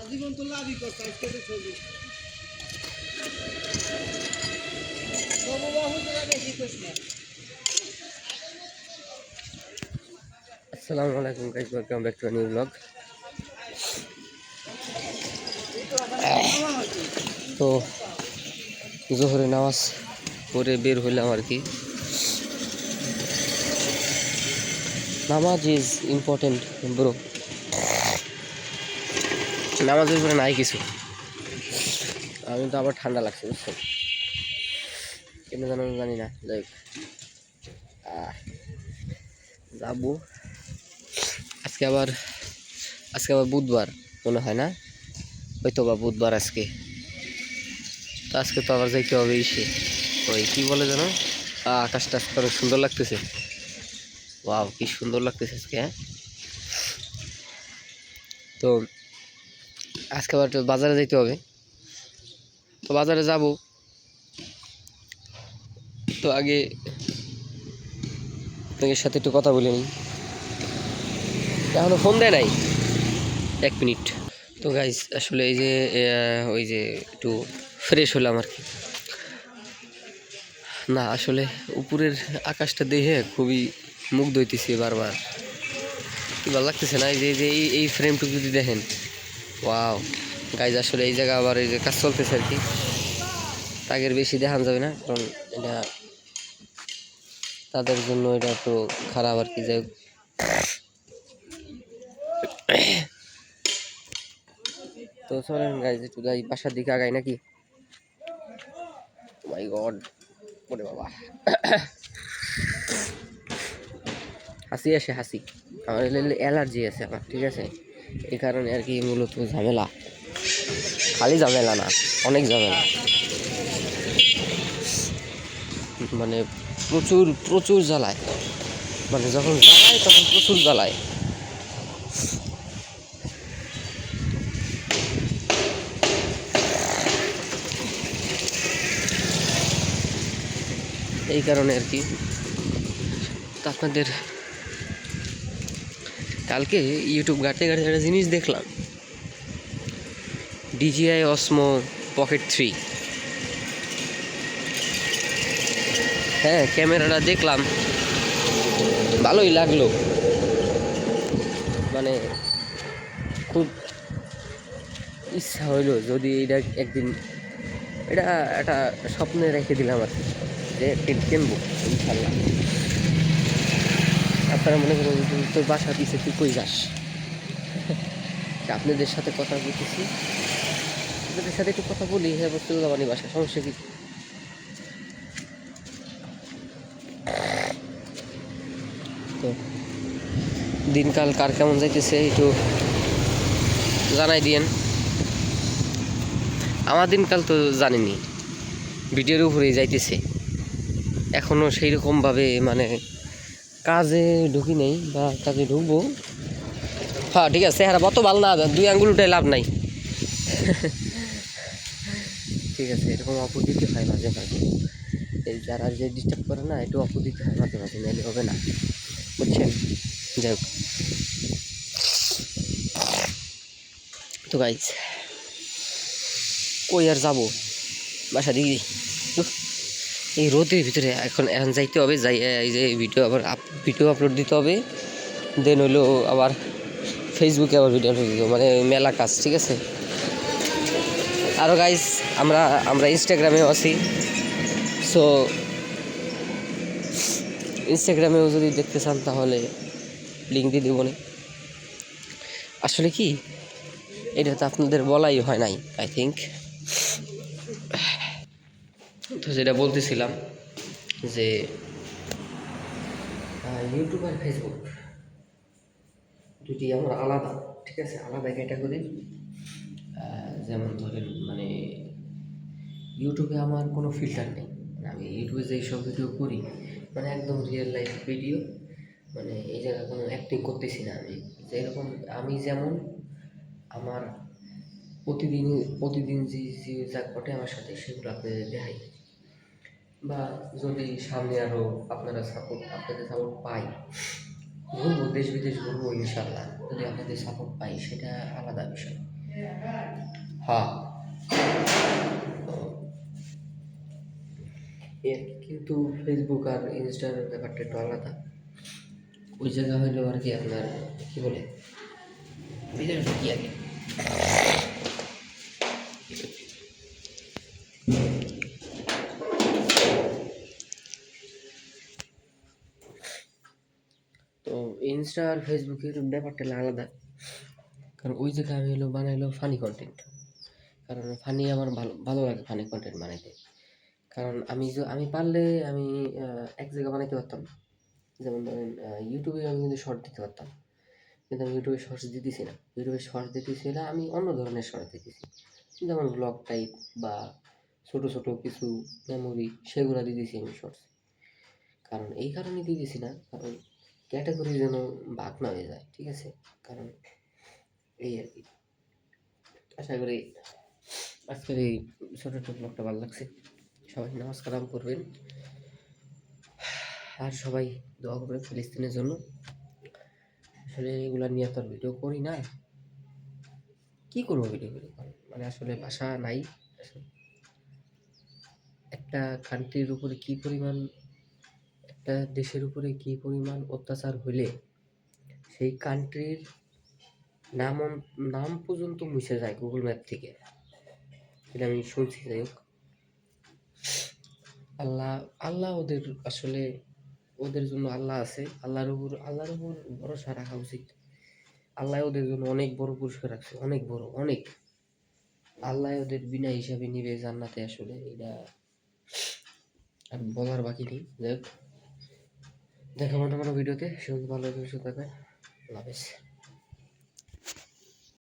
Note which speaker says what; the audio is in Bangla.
Speaker 1: আজীবন তো লাভই করছে আজকে তো ছবি আসসালামু আলাইকুম guys, welcome back to new blog. তো জোহরে নামাজ পড়ে বের হইলাম আর কি। নামাজ ইজ ইম্পর্টেন্ট ব্রো, নামাজের উপরে নাই কিছু। আমি তো আবার ঠান্ডা লাগছে বুঝছেন, কেন জানি না। যাই যাবো আজকে আবার বুধবার মনে হয় না, হয়তো বা বুধবার আজকে। তো আজকে তো আবার যাইতে হবে ইসে, ওই কি বলে যেন, আকাশটা আজকে অনেক সুন্দর লাগতেছে। ওয়াও, কি সুন্দর লাগতেছে আজকে। হ্যাঁ, তো আজকে আবার বাজারে যাইতে হবে, তো বাজারে যাব। তো আগে আপনাদের সাথে একটু কথা বলে নিই। এখনো ফোন দেয় নাই, 1 মিনিট। তো গাইস আসলে এই যে ওই যে একটু ফ্রেশ হলাম আর কি। না আসলে উপরের আকাশটা দেখে খুবই মুগ্ধ হইতেছি বারবার, কি ভালো লাগতেছে না? এই যে এই ফ্রেমটুকু যদি দেখেন, ওয়াও গাইজ। আসলে এই জায়গা আবার এই যে কাজ চলতেছে আর কি, তাগের বেশি দেখান যাবে না, কারণ এটা তাদের জন্য এটা একটু খারাপ আর কি। যাই হোক, তো চলেন গাইজ একটু যাই বাসার দিকে আগাই নাকি। মাই গড, ওরে বাবা, হাসি আসে হাসি। আমার অ্যালার্জি আছে আমার, ঠিক আছে, এই কারণে আর কি মূলত ঝামেলা। খালি ঝামেলা না, অনেক ঝামেলা, মানে প্রচুর প্রচুর জ্বালায়। মানে যখন জ্বালায় তখন প্রচুর জ্বালায়। এই কারণে আর কি। তো আপনাদের কালকে ইউটিউব ঘাটতে ঘাটতে একটা জিনিস দেখলাম, DJI Osmo Pocket 3। হ্যাঁ, ক্যামেরাটা দেখলাম, ভালোই লাগলো। মানে খুব ইচ্ছা হইলো যদি এটা একদিন, এটা একটা স্বপ্নে রেখে দিলাম আর কি, যে কিনবো ইনশাল্লাহ। আপনারা মনে করেন তোর বাসা দিছে, তুই কই যাস? আপনাদের সাথে কথা বলতেছি, আপনাদের সাথে একটু কথা বলি। হ্যাঁ, বলতে যাবানি বাসা, সমস্যা কি? তো দিনকাল কার কেমন যাইতেছে একটু জানাই দিয়েন। আমার দিনকাল তো জানেনি, ভিডিওর উপরেই যাইতেছে। এখনও সেই রকমভাবে মানে কাজে ঢুকি নেই, বা কাজে ঢুকবো। হ্যাঁ ঠিক আছে, হ্যাঁ অত ভালো না, 2 আঙ্গুল উঠে লাভ নাই। ঠিক আছে, এরকম অপর দিতে হয় মাঝে মাঝে। এই যারা যে ডিস্টার্ব করে না, একটু অপর দিতে হয় মাঝে মাঝে, নাইলে হবে না, বুঝছেন? যাই হোক, তো গাইজ কই আর যাবো, বাসা দিকে। এই রোদের ভিতরে এখন এখন যাইতে হবে, যাই এই যে ভিডিও আপলোড দিতে হবে। দেন হইলো আবার ফেসবুকে আবার ভিডিও আপলোড দিতে হবে, মানে মেলা কাজ, ঠিক আছে। আরও গাইজ আমরা ইনস্টাগ্রামেও আছি, সো ইনস্টাগ্রামেও যদি দেখতে চান তাহলে লিঙ্ক দিয়ে দেবো। আসলে কি, এটা তো আপনাদের বলাই হয় নাই আই থিঙ্ক। তো যেটা বলতেছিলাম যে ইউটিউব আর ফেসবুক দুটি আমার আলাদা, ঠিক আছে, আলাদা ক্যাটাগরি। যেমন ধরেন মানে ইউটিউবে আমার কোনো ফিল্টার নেই, মানে আমি ইউটিউবে যেই সব ভিডিও করি মানে একদম রিয়েল লাইফ ভিডিও। মানে এই জায়গায় কোনো অ্যাক্টিং করতেছি না আমি, যেরকম আমি যেমন আমার প্রতিদিন প্রতিদিন যে যে যা ঘটে আমার সাথে সেগুলো আপনাদের দেখাই। বা যদি সামনে আরও আপনাদের সাপোর্ট পাই, ঘুরবো, দেশ বিদেশ ঘুরবো ইনশাল্লাহ, যদি আপনাদের সাপোর্ট পাই সেটা আলাদা বিষয়। হ্যাঁ, তো এর কিন্তু ফেসবুক আর ইনস্টার ব্যাপারটা একটু আলাদা। ওই জায়গা হইলো আর কি আপনার কী বলে ভিতরে ঢুকি আগে। তো ইনস্টা আর ফেসবুকের ব্যাপারটা হলো আলাদা, কারণ ওই জায়গায় আমি হলো বানাইলো ফানি কন্টেন্ট। কারণ ফানি আমার ভালো ভালো লাগে ফানি কন্টেন্ট বানাইতে। কারণ আমি পারলে আমি এক জায়গা বানাইতে পারতাম না। যেমন ধরেন ইউটিউবে আমি কিন্তু শর্ট দিতে পারতাম, কিন্তু আমি ইউটিউবে শর্টস দিতেছি না। ইউটিউবে শর্টস দিতেছি না, আমি অন্য ধরনের শর্টস দিতেছি, যেমন ব্লগ টাইপ বা ছোটো ছোটো কিছু মেমোরি সেগুলো দিতেছি আমি শর্টস। কারণ এই কারণে দিতেছি না, কারণ ক্যাটাগরি যেন ভাগ না হয়ে যায়, ঠিক আছে? কারণ এই আর কি। আশা করি আজকের এই ছোটো ছোটো ব্লগটা ভালো লাগছে। সবাই নামাজ কালাম করবেন, আর সবাই দোয়া করবেন ফিলিস্তিনের জন্য। আসলে এগুলা নিয়ে তো আর ভিডিও করি না, কি করবো ভিডিও করে, মানে আসলে ভাষা নাই। একটা কান্ট্রির উপরে কি পরিমাণ, একটা দেশের উপরে কি পরিমাণ অত্যাচার হইলে সেই কান্ট্রির নাম নাম পর্যন্ত মুছে যায় গুগল ম্যাপ থেকে, এটা আমি শুনছি। যাই হোক, আল্লাহ আল্লাহ ওদের আসলে, ওদের জন্য আল্লাহ আছে, আল্লাহর উপর ভরসা রাখা উচিত। আল্লাহ ওদের জন্য অনেক বড় পুরস্কার রাখছে, অনেক বড়, অনেক। আল্লাহ ওদের বিনা হিসাবে নিবে জান্নাতে, আসলে এটা আর বলার বাকি নেই। যাই হোক, দেখা অন্য কোনো ভিডিওতে। সে ভালো থাকবেন, সুস্থ থাকবেন। আল্লাহ হাফেজ।